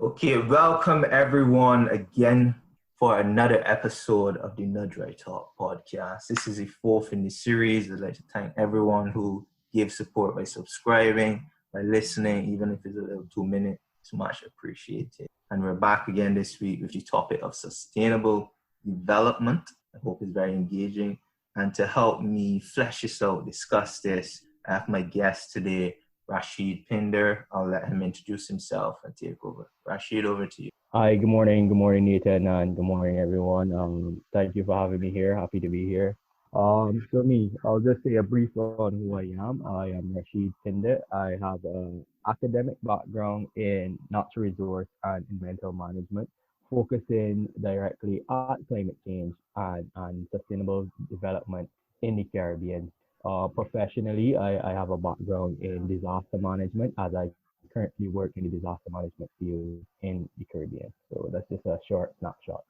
Okay, welcome everyone again for another episode of the Nudge Right Talk podcast. This is the fourth in the series. I'd like to thank everyone who gave support by subscribing, by listening, even if it's a little 2 minutes. It's much appreciated. And we're back again this week with the topic of sustainable development. I hope it's very engaging. And to help me flesh this out, discuss this, I have my guest today, Rasheed Pinder. I'll let him introduce himself and take over. Rasheed, over to you. Hi, good morning. Good morning, Nathan, and good morning, everyone. Thank you for having me here. Happy to be here. I'll just say a brief on who I am. I am Rasheed Pinder. I have an academic background in natural resource and environmental management, focusing directly at climate change and sustainable development in the Caribbean. Professionally, I have a background in disaster management as I currently work in the disaster management field in the Caribbean. So that's just a short snapshot.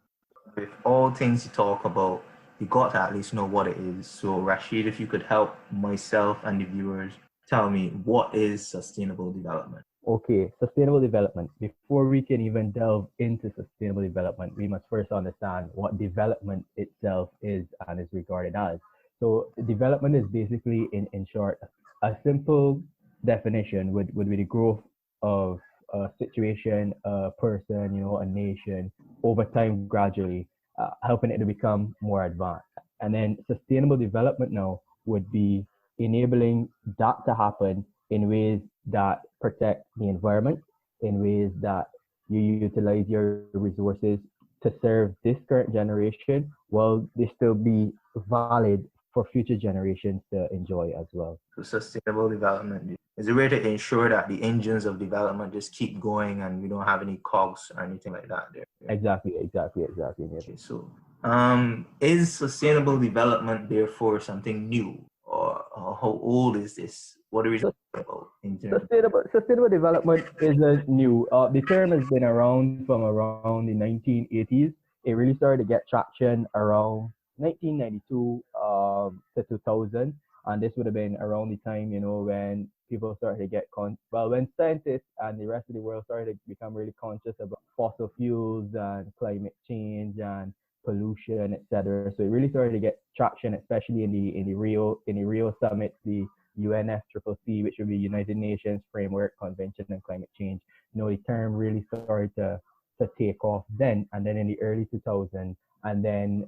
With all things you talk about, you got to at least know what it is. So, Rasheed, if you could help myself and the viewers, tell me, what is sustainable development? Okay, sustainable development. Before we can even delve into sustainable development, we must first understand what development itself is and is regarded as. So, development is basically, in short, a simple definition would be the growth of a situation, a person, a nation over time gradually, helping it to become more advanced. And then sustainable development now would be enabling that to happen in ways that protect the environment, in ways that you utilize your resources to serve this current generation while they still be valid for future generations to enjoy as well. So, sustainable development is a way to ensure that the engines of development just keep going and we don't have any cogs or anything like that there. Exactly. Okay, so is sustainable development therefore something new, or how old is this? What are we talking about in terms Sustainable development isn't new. The term has been around from around the 1980s. It really started to get traction around 1992 to 2000, and this would have been around the time when people started to get when scientists and the rest of the world started to become really conscious about fossil fuels and climate change and pollution, etc. So it really started to get traction, especially in the Rio summit, the UNFCCC, which would be United Nations Framework Convention on Climate Change. The term really started to take off then, and then in the early 2000s, and then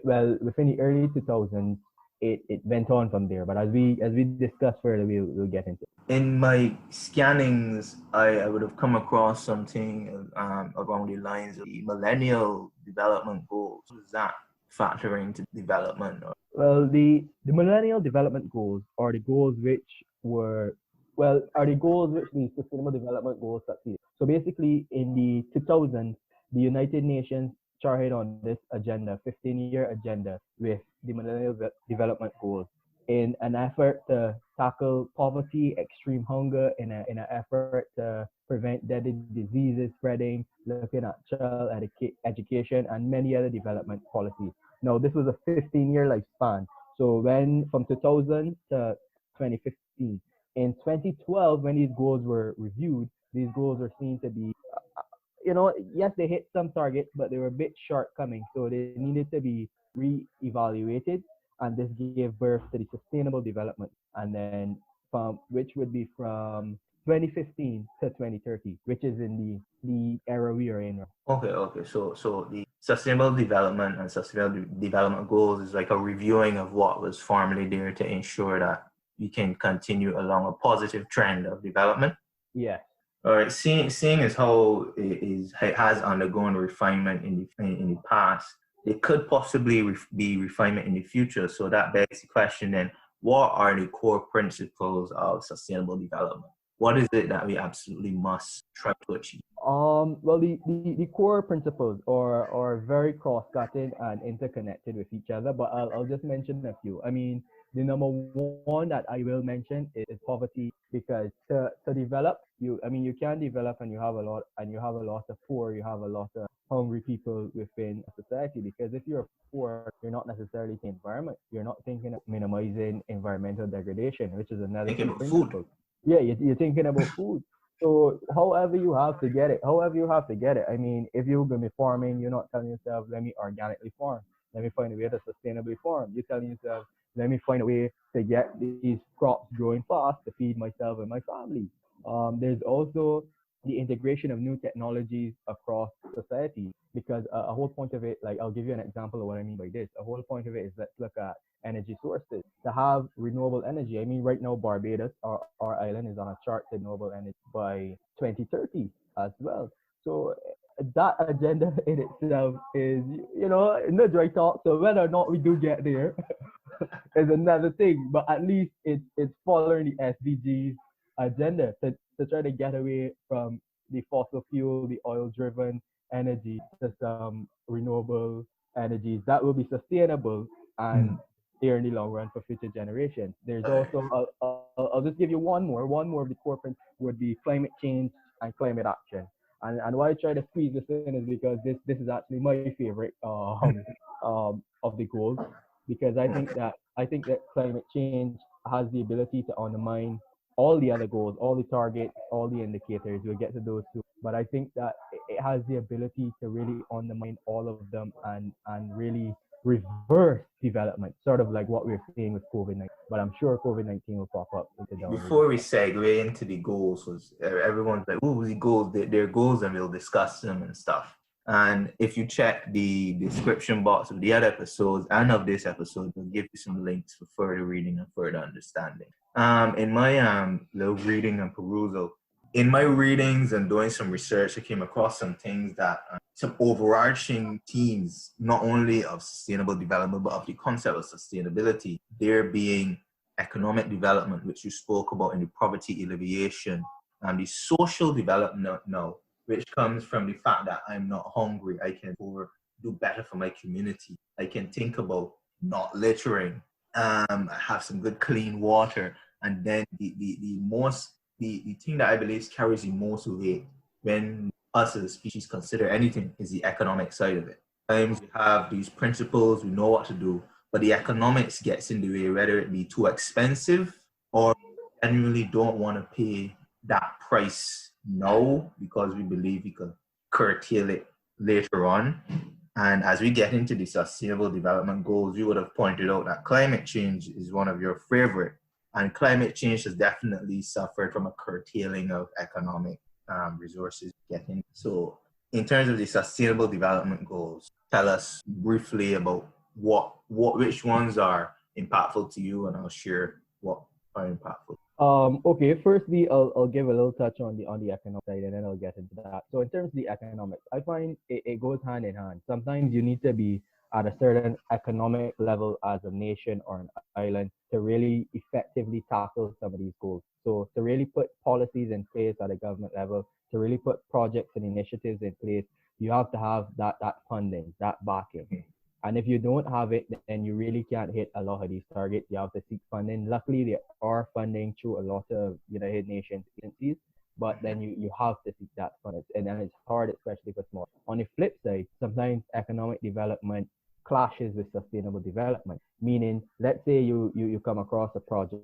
within the early 2000s, it went on from there. But as we discuss further, we'll get into it. In my scannings, I would have come across something along the lines of the Millennial Development Goals. Is that factoring into development? Well, the Millennial Development Goals are the goals which the Sustainable Development Goals succeeded. So basically, in the 2000s, the United Nations charted on this agenda, 15-year agenda, with the Millennial Development Goals in an effort to tackle poverty, extreme hunger, in an effort to prevent deadly diseases spreading, looking at child education, and many other development policies. Now, this was a 15-year lifespan. So when from 2000 to 2015, in 2012, when these goals were reviewed, these goals were seen to be, yes, they hit some targets, but they were a bit shortcoming. So they needed to be re-evaluated, and this gave birth to the Sustainable Development, and then which would be from 2015 to 2030, which is in the era we are in. Okay. So the sustainable development and sustainable development goals is like a reviewing of what was formerly there to ensure that we can continue along a positive trend of development. Yeah. All right. Seeing as how it has undergone refinement in the past, it could possibly be refinement in the future. So that begs the question then: what are the core principles of sustainable development? What is it that we absolutely must try to achieve? Well, the core principles are very cross-cutting and interconnected with each other, but I'll just mention a few. I mean, the number one that I will mention is poverty, because to develop, you can develop and you have a lot of poor, you have a lot of hungry people within a society, because if you're poor, you're not necessarily thinking environment, you're not thinking of minimizing environmental degradation, which is another Thinking key about principle. food. Yeah, you're thinking about food. So however you have to get it, however you have to get it. I mean, if you're gonna be farming, you're not telling yourself, let me organically farm. Let me find a way to sustainably farm. You're telling yourself, let me find a way to get these crops growing fast to feed myself and my family. There's also the integration of new technologies across society because a whole point of it, like I'll give you an example of what I mean by this. A whole point of it is let's look at energy sources to have renewable energy. I mean, right now Barbados, our island, is on a chart to renewable energy by 2030 as well. So that agenda in itself is, no dry talk. So whether or not we do get there is another thing. But at least it's following the SDGs agenda to try to get away from the fossil fuel, the oil driven energy to some renewable energies that will be sustainable and there in the long run for future generations. There's also, I'll just give you one more. One more of the core principles would be climate change and climate action. And why I try to squeeze this in is because this is actually my favorite of the goals because I think that climate change has the ability to undermine all the other goals, all the targets, all the indicators. We'll get to those too. But I think that it has the ability to really undermine all of them and really reverse development, sort of like what we're seeing with COVID-19. But I'm sure COVID-19 will pop up later down the road. Before we segue into the goals, was everyone's like, "Oh, the goals, their goals," and we'll discuss them and stuff. And if you check the description box of the other episodes and of this episode, we'll give you some links for further reading and further understanding. In my little reading and perusal, in my readings and doing some research, I came across some things that some overarching themes, not only of sustainable development, but of the concept of sustainability, there being economic development, which you spoke about in the poverty alleviation, and the social development now, which comes from the fact that I'm not hungry, I can do better for my community. I can think about not littering. I have some good clean water. And then the thing that I believe carries the most weight when us as a species consider anything is the economic side of it. Sometimes we have these principles, we know what to do, but the economics gets in the way, whether it be too expensive or genuinely don't want to pay that price now because we believe we could curtail it later on. And as we get into the sustainable development goals, you would have pointed out that climate change is one of your favorite. And climate change has definitely suffered from a curtailing of economic resources getting. So in terms of the sustainable development goals, tell us briefly about which ones are impactful to you, and I'll share what are impactful. Okay. Firstly, I'll give a little touch on the economic side, and then I'll get into that. So in terms of the economics, I find it goes hand in hand. Sometimes you need to be at a certain economic level as a nation or an island to really effectively tackle some of these goals. So to really put policies in place at a government level, to really put projects and initiatives in place, you have to have that funding, that backing. And if you don't have it, then you really can't hit a lot of these targets. You have to seek funding. Luckily, there are funding through a lot of United Nations agencies, but then you have to seek that funding. And then it's hard, especially for small. On the flip side, sometimes economic development clashes with sustainable development, meaning let's say you come across a project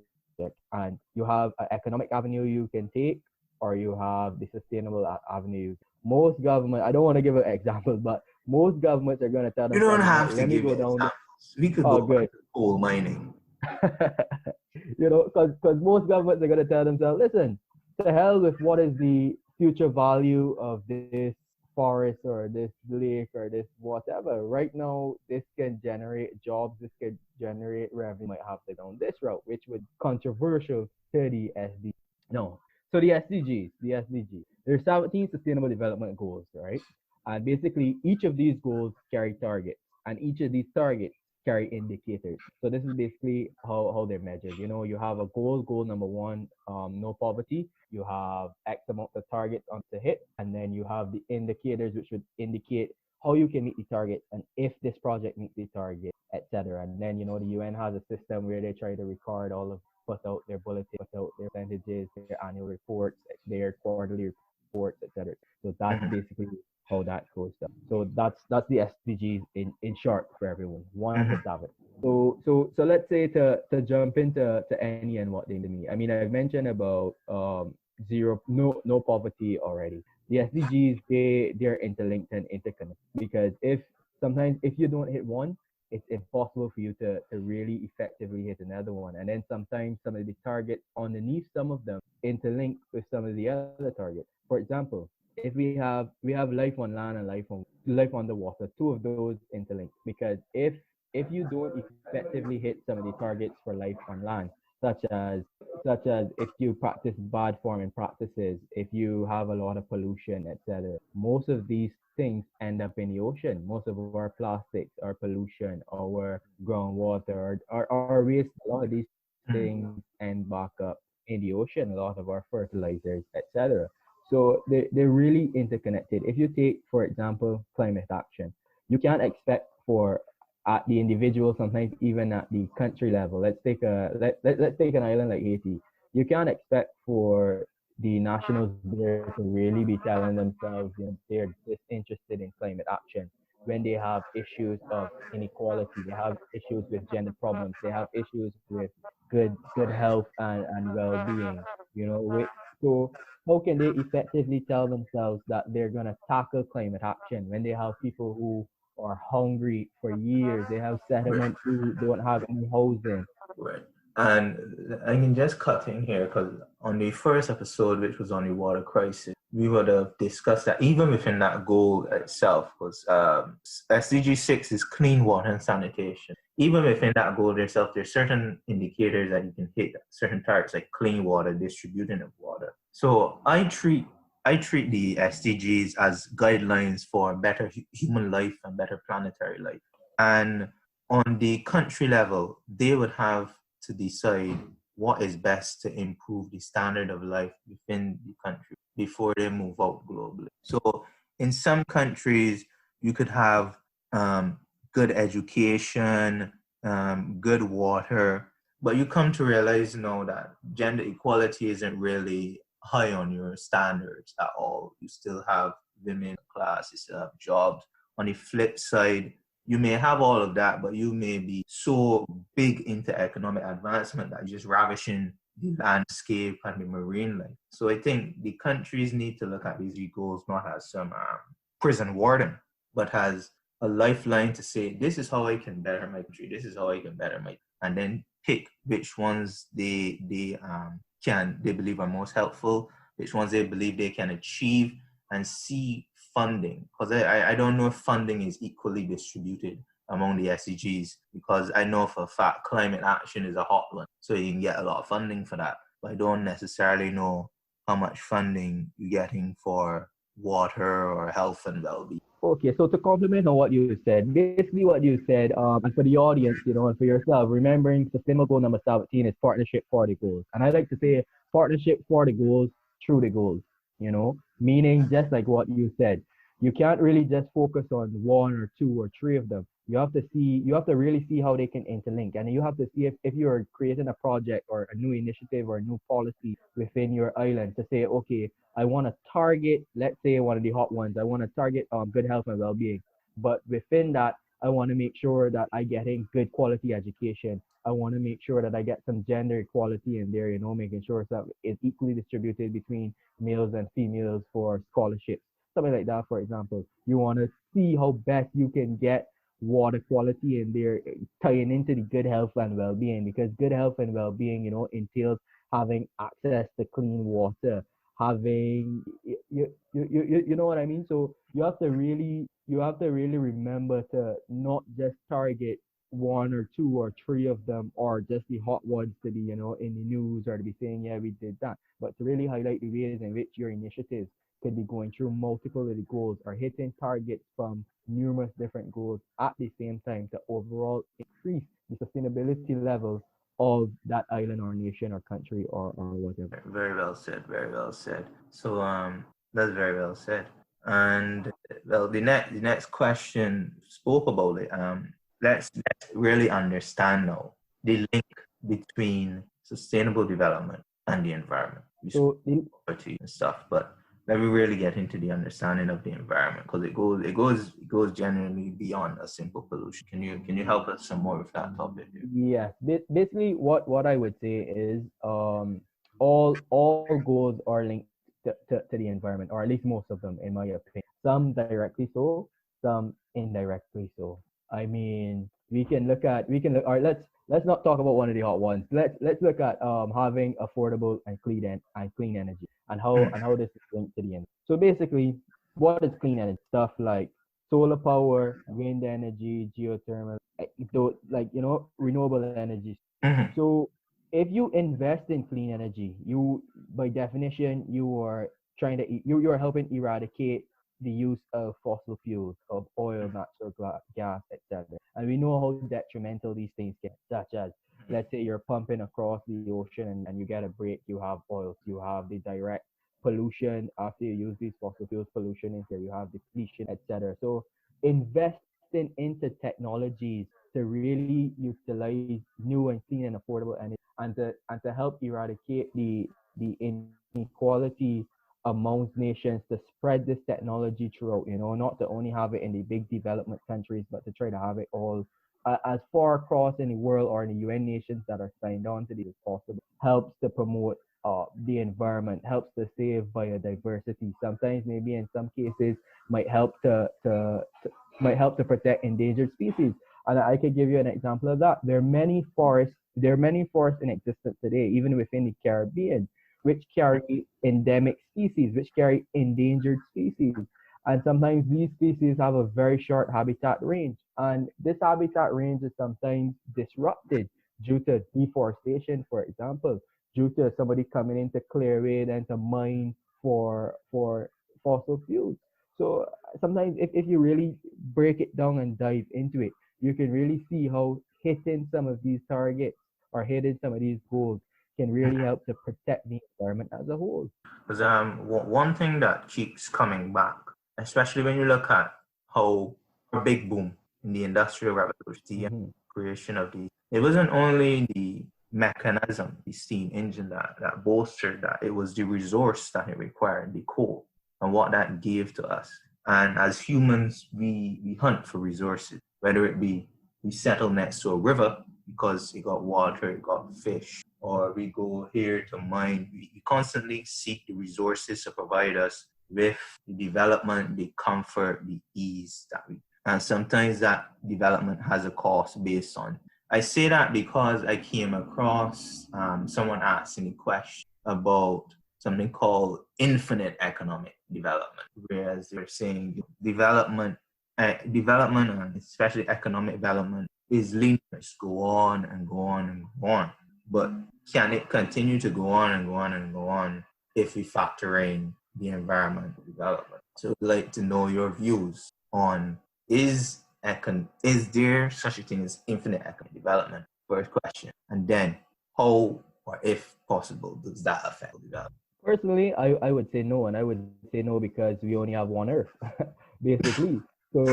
and you have an economic avenue you can take, or you have the sustainable avenue. Most government, I don't want to give an example, but most governments are going to tell You don't themselves, have to let me give go down. examples. We could Oh, go back good. to coal mining. Because most governments are going to tell themselves, listen, to hell with what is the future value of this forest or this lake or this whatever. Right now, this can generate jobs, this can generate revenue. Might have to go down this route, which would controversial to the SD. No. So the SDGs. There's 17 sustainable development goals, right? And basically, each of these goals carry targets, and each of these targets carry indicators. So this is basically how they're measured. You have a goal number one, no poverty. You have X amount of targets on to hit, and then you have the indicators which would indicate how you can meet the target and if this project meets the target, etc. And then the UN has a system where they try to record all of put out their bulletins, put out their percentages, their annual reports, their quarterly reports, etc. So that's basically how that goes down. So that's the SDGs in short for everyone, 1 to 7. So let's say to jump into any and what they mean to me. I mean, I've mentioned about no poverty already. The SDGs, they're interlinked and interconnected, because sometimes if you don't hit one, it's impossible for you to really effectively hit another one. And then sometimes some of the targets underneath some of them interlink with some of the other targets. For example, if we have life on land and life underwater, two of those interlink, because if you don't effectively hit some of the targets for life on land, such as if you practice bad farming practices, if you have a lot of pollution, etc. Most of these things end up in the ocean. Most of our plastics, our pollution, our groundwater, our waste, a lot of these things end back up in the ocean. A lot of our fertilizers, etc. So they're really interconnected. If you take, for example, climate action, you can't expect for at the individual, sometimes even at the country level. Let's take an island like Haiti. You can't expect for the nationals there to really be telling themselves, they're disinterested in climate action when they have issues of inequality, they have issues with gender problems, they have issues with good health and well being. So how can they effectively tell themselves that they're gonna tackle climate action when they have people who are hungry for years? They have settlement who don't have any housing. Right. And I can just cut in here because on the first episode, which was on the water crisis, we would have discussed that even within that goal itself, because SDG 6 is clean water and sanitation. Even within that goal itself, there's certain indicators that you can hit, certain targets like clean water, distributing of water. So I treat the SDGs as guidelines for better human life and better planetary life. And on the country level, they would have to decide what is best to improve the standard of life within the country before they move out globally. So, in some countries, you could have um, good education, good water, but you come to realize now that gender equality isn't really high on your standards at all. You still have women class, you still have jobs. On the flip side, you may have all of that, but you may be so big into economic advancement that you're just ravishing the landscape and the marine life. So I think the countries need to look at these goals not as some prison warden, but as a lifeline to say, this is how I can better my country, this is how I can better my, and then pick which ones they believe are most helpful, which ones they believe they can achieve, and see funding, because I don't know if funding is equally distributed among the SDGs, because I know for a fact climate action is a hot one, so you can get a lot of funding for that, but I don't necessarily know how much funding you're getting for water or health and well-being. Okay, so to complement on what you said, basically what you said, and for the audience, and for yourself, remembering sustainable goal number 17 is partnership for the goals. And I like to say partnership for the goals, through the goals, meaning just like what you said, you can't really just focus on one or two or three of them. You have to really see how they can interlink. And you have to see if you're creating a project or a new initiative or a new policy within your island to say, okay, I want to target, let's say one of the hot ones, I want to target good health and well-being. But within that, I want to make sure that I getting good quality education. I want to make sure that I get some gender equality in there, making sure that it's equally distributed between males and females for scholarships, something like that. For example, you want to see how best you can get water quality in there, tying into the good health and well-being, because good health and well-being, entails having access to clean water, having you know what I mean. So you have to really remember to not just target one or two or three of them, or just the hot ones to be in the news, or to be saying, yeah, we did that, but to really highlight the ways in which your initiatives could be going through multiple of the goals or hitting targets from numerous different goals at the same time to overall increase the sustainability levels of that island or nation or country or whatever. Very well said. Very well said. So that's very well said. And well, the next question spoke about it. Let's really understand now the link between sustainable development and the environment. We spoke So the, about it and stuff, but let me really get into the understanding of the environment, because it goes generally beyond a simple pollution. Can you help us some more with that topic? yeah, basically what I would say is all goals are linked to the environment, or at least most of them, in my opinion. Some directly so, some indirectly so. I mean, we can look. All right, let's not talk about one of the hot ones. Let's look at having affordable and clean energy, and how this is linked to the end. So basically, what is clean energy? Stuff like solar power, wind energy, geothermal, like renewable energies. Mhm. So if you invest in clean energy, you by definition you are trying to you are helping eradicate the use of fossil fuels, of oil, natural gas, etc. And we know how detrimental these things can, such as let's say you're pumping across the ocean and you get a break, you have oils, you have the direct pollution after you use these fossil fuels, pollution into you have depletion, etc. So investing into technologies to really utilize new and clean and affordable energy, and to help eradicate the inequality amongst nations, to spread this technology throughout, not to only have it in the big development countries, but to try to have it all as far across in the world or in the UN nations that are signed on to this as possible, helps to promote the environment, helps to save biodiversity. Sometimes, maybe in some cases, might help to protect endangered species. And I could give you an example of that. There are many forests in existence today, even within the Caribbean, which carry endemic species, which carry endangered species. And sometimes these species have a very short habitat range. And this habitat range is sometimes disrupted due to deforestation, for example, due to somebody coming in to clear it and to mine for fossil fuels. So sometimes if you really break it down and dive into it, you can really see how hitting some of these targets or hitting some of these goals can really help to protect the environment as a whole. Because one thing that keeps coming back, especially when you look at how a big boom in the industrial revolution, the Mm-hmm. creation of these, it wasn't only the mechanism, the steam engine that bolstered that, it was the resource that it required, the coal, and what that gave to us. And as humans, we hunt for resources, whether it be we settle next to a river because it got water, it got fish, or we go here to mine. We constantly seek the resources to provide us with the development, the comfort, the ease that we. And sometimes that development has a cost based on. I say that because I came across someone asking a question about something called infinite economic development, whereas they're saying development and especially economic development is linked to go on and go on and go on. But can it continue to go on and go on and go on if we factor in the environmental development? So I'd like to know your views on is there such a thing as infinite economic development? First question. And then how or if possible does that affect development? Personally, I would say no, and I would say no because we only have one Earth, basically. So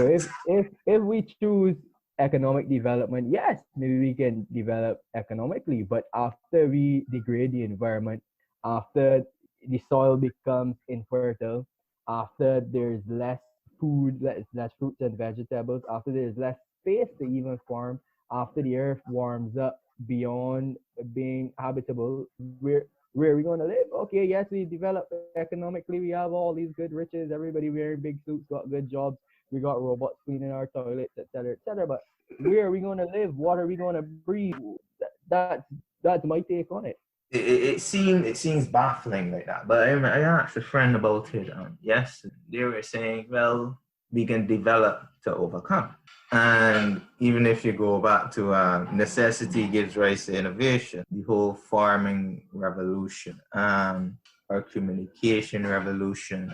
if we choose economic development, yes, maybe we can develop economically, but after we degrade the environment, after the soil becomes infertile, after there's less food, less fruits and vegetables, after there's less space to even farm, after the Earth warms up beyond being habitable, where are we going to live? Okay, yes, we developed economically. We have all these good riches. Everybody wearing big suits, got good jobs. We got robots cleaning our toilets, etc., etc. But where are we going to live? What are we going to breathe? That's my take on it. It seems baffling like that. But I asked a friend about it. Yes, they were saying, well, we can develop to overcome. And even if you go back to necessity gives rise to innovation, the whole farming revolution, our communication revolution,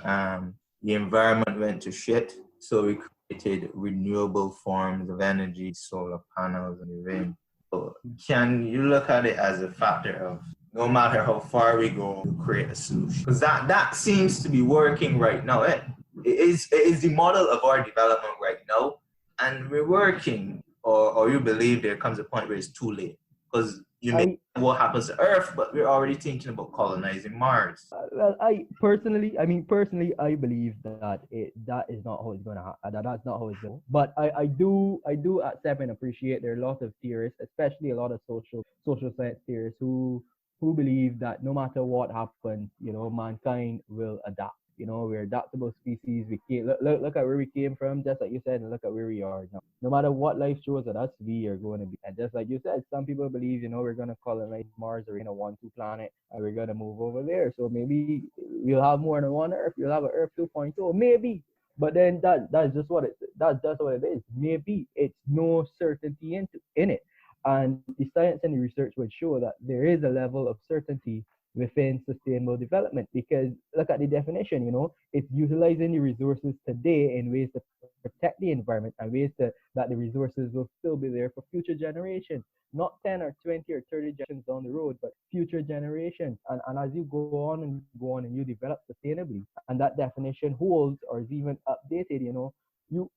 the environment went to shit. So we created renewable forms of energy, solar panels, and wind. So can you look at it as a factor of no matter how far we go, to create a solution? Because that seems to be working right now. It is the model of our development right now, and we're working, or you believe there comes a point where it's too late because you may I what happens to Earth, but we're already thinking about colonizing Mars. well, I personally, I believe that is not how it's gonna that's not how it's gonna. But I do accept and appreciate there are a lot of theorists, especially a lot of social science theorists, who who believe that no matter what happens, mankind will adapt. We're adaptable species. We came, look at where we came from, just like you said, and look at where we are now. No matter what life throws at us, we are going to be. And just like you said, some people believe, we're going to colonize Mars or, 1-2 planet, and we're going to move over there. So maybe we'll have more than one Earth. We'll have an Earth 2.0, maybe. But then that's just what it is. Maybe it's no certainty in it. And the science and the research would show that there is a level of certainty within sustainable development because look at the definition, it's utilizing the resources today in ways to protect the environment and ways that the resources will still be there for future generations, not 10 or 20 or 30 generations down the road, but future generations. And as you go on and go on and you develop sustainably, and that definition holds or is even updated, you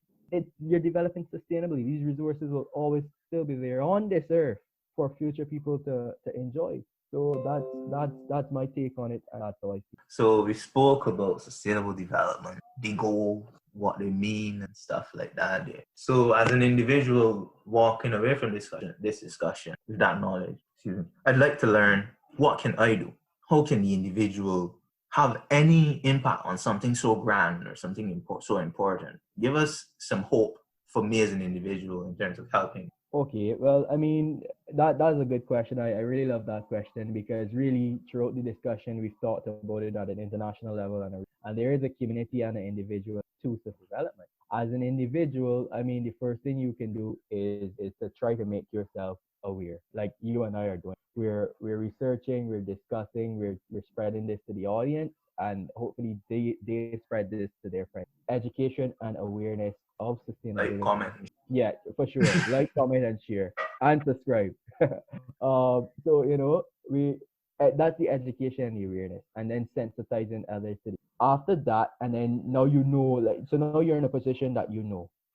you're developing sustainably. These resources will always still be there on this earth for future people to enjoy. So that's my take on it, and that's how I see So we spoke about sustainable development, the goal, what they mean, and stuff like that. Yeah. So as an individual walking away from this discussion with that knowledge, I'd like to learn what can I do? How can the individual have any impact on something so grand or something so important? Give us some hope for me as an individual in terms of helping. Okay, well, I mean that's a good question. I really love that question because really throughout the discussion we've talked about it at an international level and there is a community and an individual to self-development. As an individual, I mean the first thing you can do is to try to make yourself aware, like you and I are doing. We're researching, we're discussing, we're spreading this to the audience, and hopefully they spread this to their friends. Education and awareness of Like, sustainability. comment. Yeah, for sure. Like, comment, and share, and subscribe. So we that's the education and the awareness, and then sensitizing others to. After that, and then now like so now you're in a position that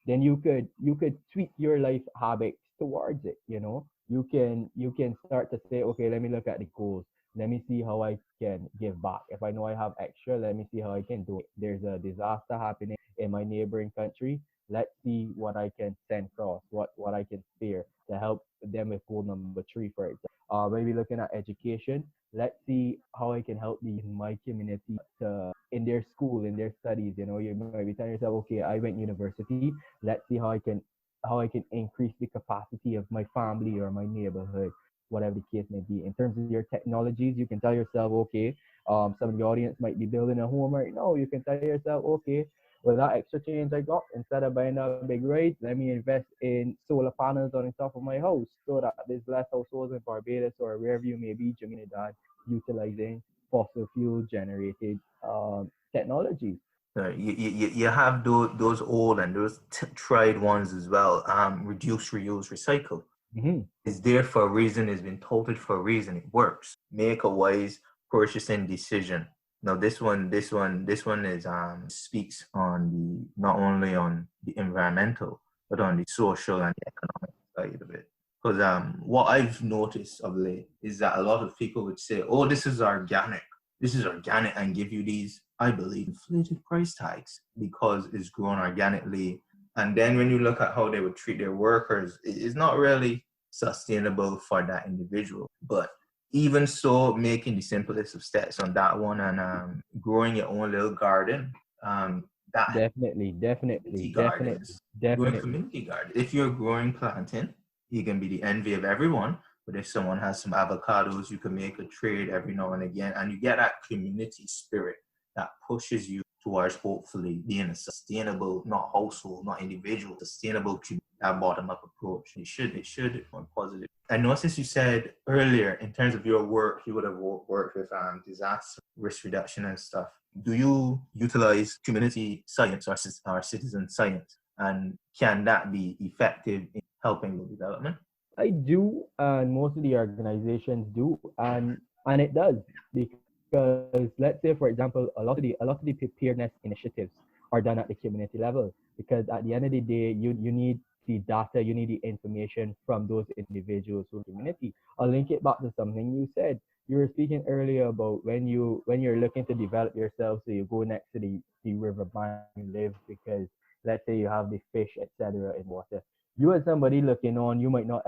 then you could tweak your life habits towards it. You can start to say, okay, let me look at the goals. Let me see how I can give back. If I know I have extra, let me see how I can do it. There's a disaster happening in my neighboring country. Let's see what I can send across, what I can spare to help them with goal number 3, for example. Maybe looking at education. Let's see how I can help the in my community in their school, in their studies. You might be telling yourself, okay, I went university. Let's see how I can increase the capacity of my family or my neighborhood, whatever the case may be. In terms of your technologies, you can tell yourself, okay, some of the audience might be building a home right now. You can tell yourself, okay, with that extra change I got, instead of buying a big rate, let me invest in solar panels on the top of my house so that there's less households in Barbados or wherever you may be, Trinidad, utilizing fossil fuel generated technologies. You have those old and those tried ones as well. Reduce, reuse, recycle. Mm-hmm. It's there for a reason. It's been touted for a reason. It works. Make a wise purchasing decision. Now this one is speaks on the not only on the environmental but on the social and the economic side of it. Because what I've noticed of late is that a lot of people would say, "Oh, this is organic," and give you these, I believe, inflated price tags because it's grown organically. And then when you look at how they would treat their workers, it's not really sustainable for that individual. But even so, making the simplest of steps on that one and growing your own little garden, that Definitely, definitely, community definitely, gardens, growing definitely. community gardens. If you're growing plantain, you can be the envy of everyone. But if someone has some avocados, you can make a trade every now and again, and you get that community spirit that pushes you towards hopefully being a sustainable, not household, not individual, sustainable community. That bottom up approach. It should be more positive. I noticed you said earlier in terms of your work, you would have worked with disaster risk reduction and stuff. Do you utilize community science or citizen science? And can that be effective in helping with development? I do, and most of the organizations do, and it does because let's say, for example, a lot of the preparedness initiatives are done at the community level because at the end of the day, you need the data, you need the information from those individuals who are community. I'll link it back to something you said. You were speaking earlier about when you're looking to develop yourself, so you go next to the river bank you live because let's say you have the fish, etc. in water. You as somebody looking on, you might not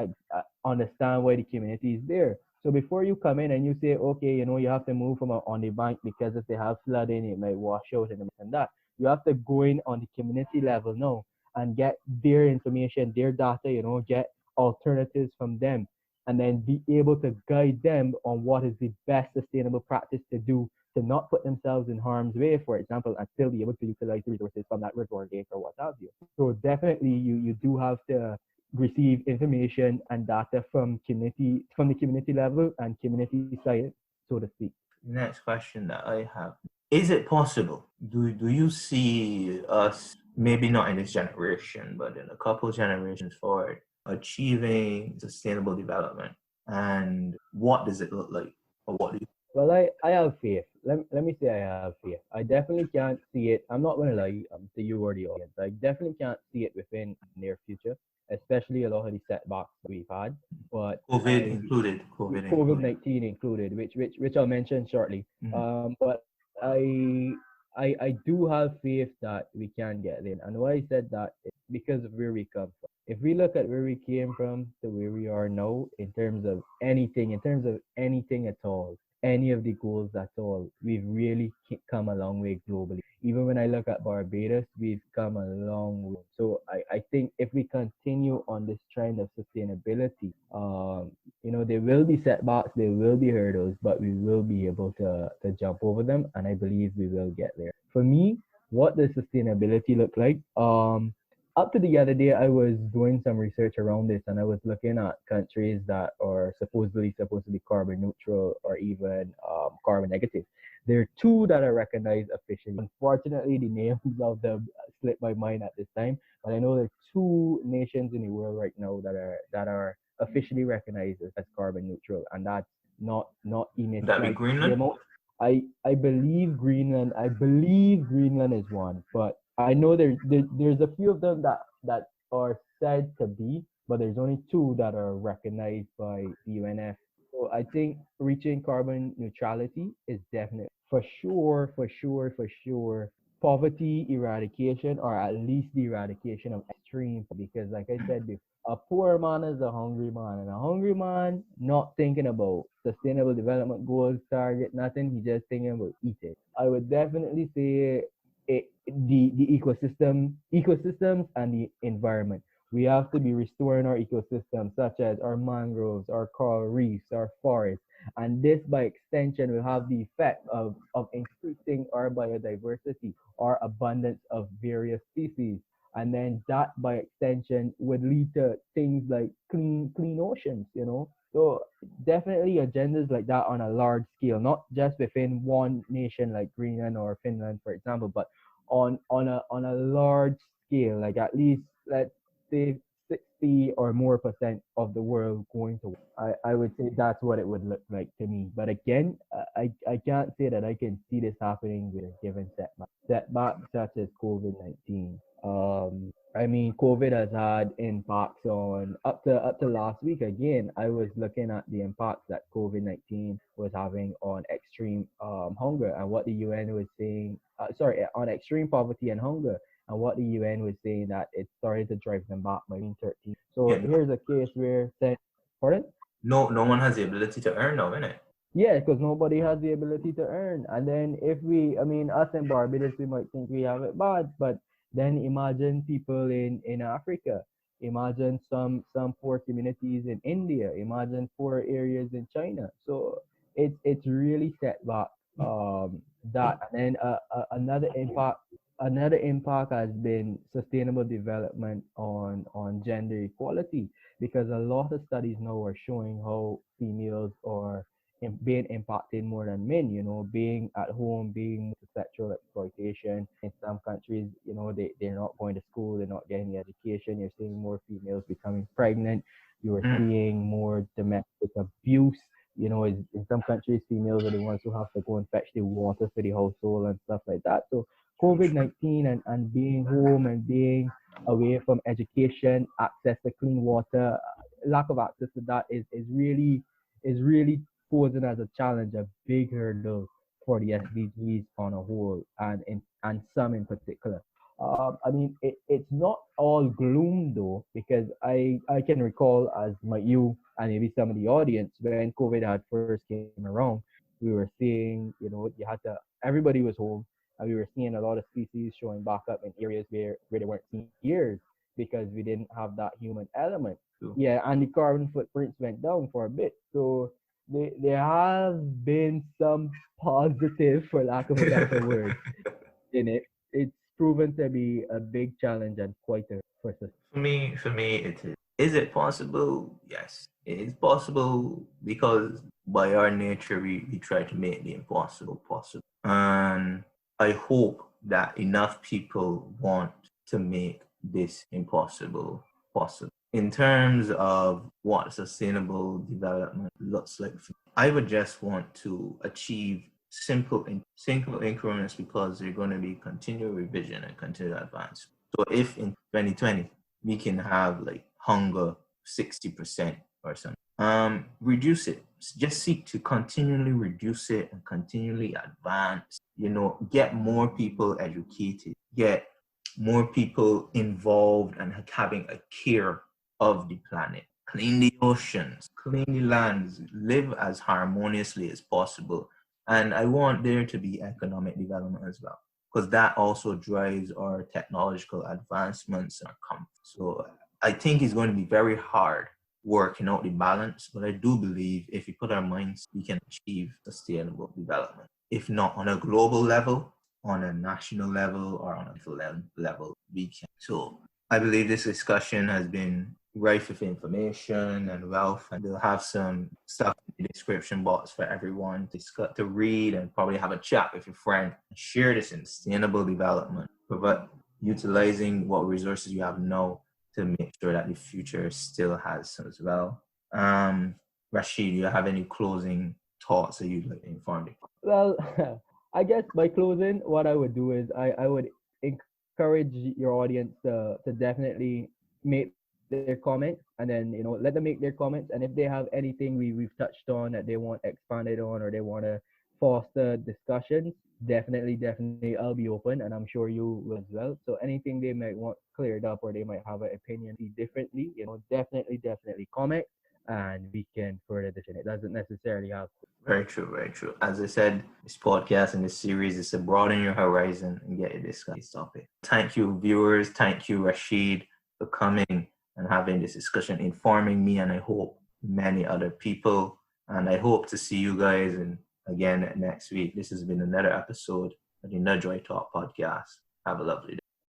understand why the community is there. So before you come in and you say, okay, you have to move from on the bank because if they have flooding, it might wash out and that. You have to go in on the community level now and get their information, their data, get alternatives from them, and then be able to guide them on what is the best sustainable practice to do to not put themselves in harm's way, for example, and still be able to utilize the resources from that river or lake or what have you. So definitely you do have to receive information and data from the community level and community side, so to speak. Next question that I have. Is it possible? Do you see us, maybe not in this generation, but in a couple generations forward, achieving sustainable development? And what does it look like? Or what do you Well, I have faith. Let me say I have faith. I definitely can't see it. I'm not going to lie to you or the audience. I definitely can't see it within near future, especially a lot of the setbacks we've had. But COVID I included, COVID COVID included. 19 included, which I'll mention shortly. Mhm. But I do have faith that we can get there. And why I said that is because of where we come from. If we look at where we came from to where we are now, in terms of anything at all, any of the goals at all, we've really come a long way globally. Even when I look at Barbados, we've come a long way. So I think if we continue on this trend of sustainability, there will be setbacks, there will be hurdles, but we will be able to jump over them, and I believe we will get there. For me, what does sustainability look like? Up to the other day, I was doing some research around this, and I was looking at countries that are supposed to be carbon neutral or even carbon negative. There are two that are recognized officially. Unfortunately, the names of them slip my mind at this time, but I know there are two nations in the world right now that are officially recognized as carbon neutral, and that's not Would emits that be like the Greenland? amount. I believe Greenland is one, but I know there's a few of them that are said to be, but there's only two that are recognized by the UNF. So I think reaching carbon neutrality is definite for sure poverty eradication, or at least the eradication of extreme, because like I said before, a poor man is a hungry man, and a hungry man not thinking about sustainable development goals, target, nothing. He just thinking about eating. I would definitely say the ecosystems and the environment. We have to be restoring our ecosystems, such as our mangroves, our coral reefs, our forests, and this, by extension, will have the effect of increasing our biodiversity, our abundance of various species. And then that, by extension, would lead to things like clean oceans, So definitely agendas like that on a large scale, not just within one nation like Greenland or Finland, for example, but on a large scale, like at least let's say 60 or more percent of the world going to. I would say that's what it would look like to me. But again, I can't say that I can see this happening with a given setback such as COVID-19. I mean, COVID has had impacts on up to last week. Again, I was looking at the impacts that COVID-19 was having on extreme hunger, and what the UN was saying. Sorry, on extreme poverty and hunger, and what the UN was saying that it started to drive them back by 2013. So Yeah, here's a case where said, pardon? no one has the ability to earn now, innit? Yeah, because nobody has the ability to earn. And then I mean, us in Barbados, we might think we have it bad, but then imagine people in Africa. Imagine some poor communities in India. Imagine poor areas in China. So it's really set back that. And then another impact has been sustainable development on gender equality, because a lot of studies now are showing how females are being impacted more than men, being at home, being to sexual exploitation. In some countries, they're not going to school, they're not getting the education. You're seeing more females becoming pregnant. You are Mm. seeing more domestic abuse. In some countries, females are the ones who have to go and fetch the water for the household and stuff like that. So COVID-19 and being home and being away from education, access to clean water, lack of access to that is really posing as a challenge, a big hurdle for the SDGs on a whole, and some in particular. I mean, it's not all gloom though, because I can recall as you and maybe some of the audience when COVID had first came around, we were seeing, you had to, everybody was home, and we were seeing a lot of species showing back up in areas where they weren't seen for years because we didn't have that human element. True. Yeah, and the carbon footprints went down for a bit. So there have been some positive, for lack of a better word, in it. It's proven to be a big challenge and quite a for For me, it is. Is it possible? Yes, it is possible because by our nature, we try to make the impossible possible. And I hope that enough people want to make this impossible possible. In terms of what sustainable development looks like, I would just want to achieve simple increments because they're going to be continual revision and continual advance. So if in 2020 we can have like hunger 60% or something, reduce it. Just seek to continually reduce it and continually advance. Get more people educated, get more people involved and having a care of the planet. Clean the oceans, clean the lands, live as harmoniously as possible. And I want there to be economic development as well, because that also drives our technological advancements and our comfort. So I think it's going to be very hard working out the balance, but I do believe if we put our minds, we can achieve sustainable development. If not on a global level, on a national level or on a level, we can. So I believe this discussion has been rife with information and wealth, and they'll have some stuff in the description box for everyone to read and probably have a chat with your friend and share this in sustainable development, but utilizing what resources you have now to make sure that the future still has some as well. Rasheed, do you have any closing thoughts that you'd like to inform me? Well, I guess by closing, what I would do is I would encourage your audience to definitely make their comments, and then let them make their comments, and if they have anything we've touched on that they want expanded on or they want to foster discussions, definitely I'll be open, and I'm sure you will as well. So anything they might want cleared up or they might have an opinion see differently, definitely comment, and we can further discussion. It doesn't necessarily have. Very true, very true. As I said, this podcast and this series is to broaden your horizon and get you discuss this topic. Thank you, viewers. Thank you, Rasheed, for coming and having this discussion, informing me, and I hope many other people. And I hope to see you guys again next week. This has been another episode of the Nudge Right Talk podcast. Have a lovely day.